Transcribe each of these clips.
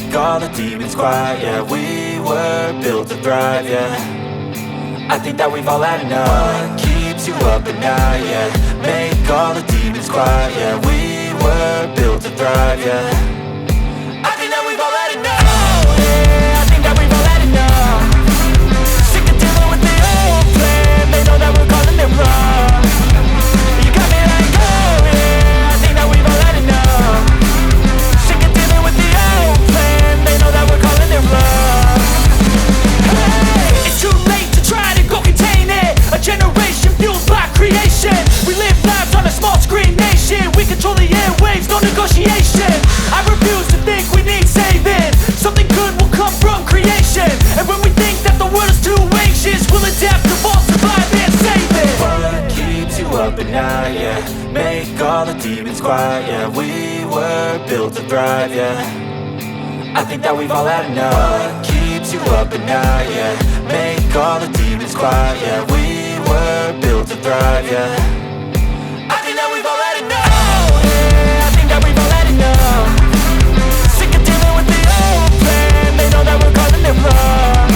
make all the demons quiet. Yeah, we were built to thrive, yeah. I think that we've all had enough. What keeps you up at night, yeah. Make all the demons quiet, yeah. We were built to thrive, yeah. I think that we've all had enough. Oh yeah, I think that we've all had enough. Sick of dealing with the old plan. They know that we're calling it wrong. You got me like, oh yeah, I think that we've all had enough. Sick of dealing with the old plan. They know that we're calling it wrong. Hey, it's too late to try to go contain it. A generation fueled by creation. We live lives on a small screen nation. We control the airwaves, no negotiation. I refuse to think we need saving. Something good will come from creation. And when we think that the world is too anxious, we'll adapt, evolve, survive and save it. What keeps you up at night, yeah. Make all the demons quiet, yeah. We were built to thrive, yeah. I think that we've all had enough. What keeps you up at night, yeah. Make all the demons quiet, yeah. We were built to thrive, yeah. I think that we've all had enough. Oh yeah, I think that we've all had enough. Sick of dealing with the old plan. They know that we're calling it wrong.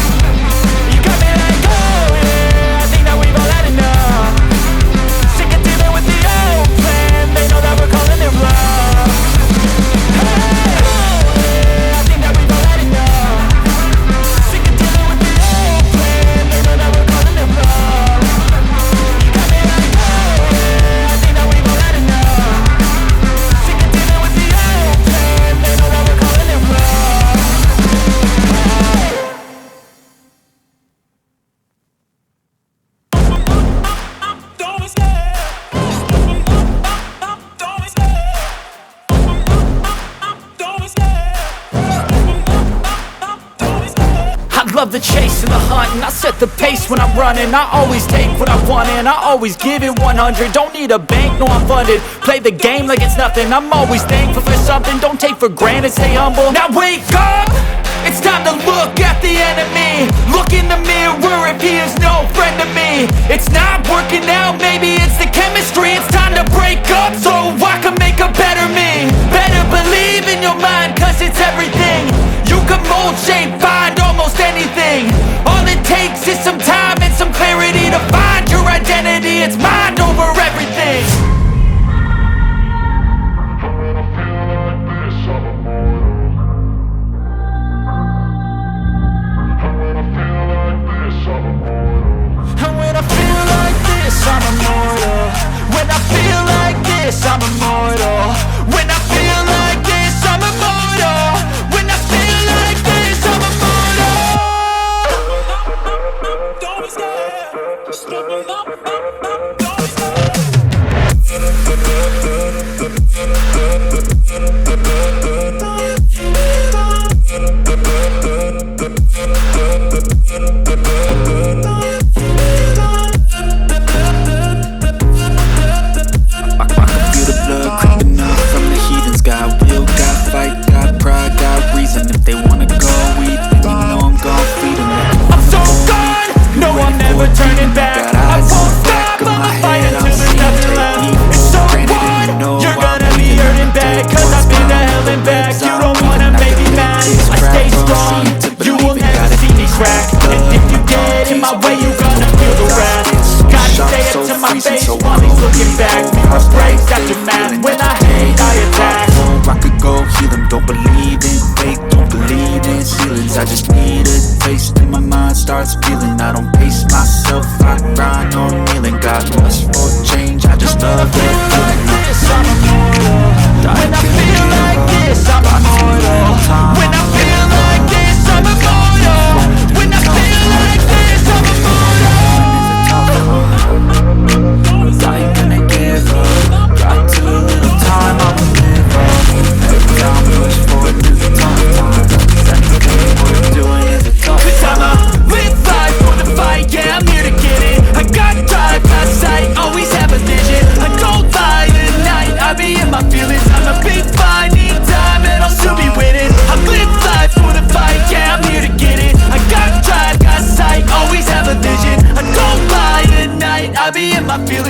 You got me like, oh yeah, I think that we've all had enough. Sick of dealing with the old plan. They know that we're calling it wrong. Hey, oh yeah, I think that we've all had enough. Sick of dealing with the old plan. They know that we're calling it wrong. You got me like, oh yeah, I think that we've all had enough. Sick of dealing with the old plan. They know that we're calling it wrong. I love the chase and the hunt, and I set the pace when I'm running. I always take what I want and I always give it 100. Don't need a bank, no I'm funded. Play the game like it's nothing. I'm always thankful for something. Don't take for granted, stay humble. Now wake up! It's time to look at the enemy. Look in the mirror if he is no friend to me. It's not working out, maybe it's the chemistry. It's time to break up so I can make a better me. Better believe in your mind, cause it's everything. You can mold, shape, find almost anything. All it takes is some time and some clarity to find your identity. It's mind over everything. And when I feel like this, I'm immortal. When I feel like this, I'm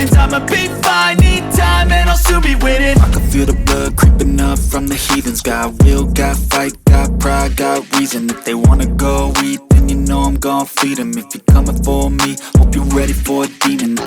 wins, I'ma be fine. Need time and I'll soon be winning. I can feel the blood creeping up from the heathens. Got will, got fight, got pride, got reason. If they wanna go eat, then you know I'm gon' feed them. If you're coming for me, hope you're ready for a demon.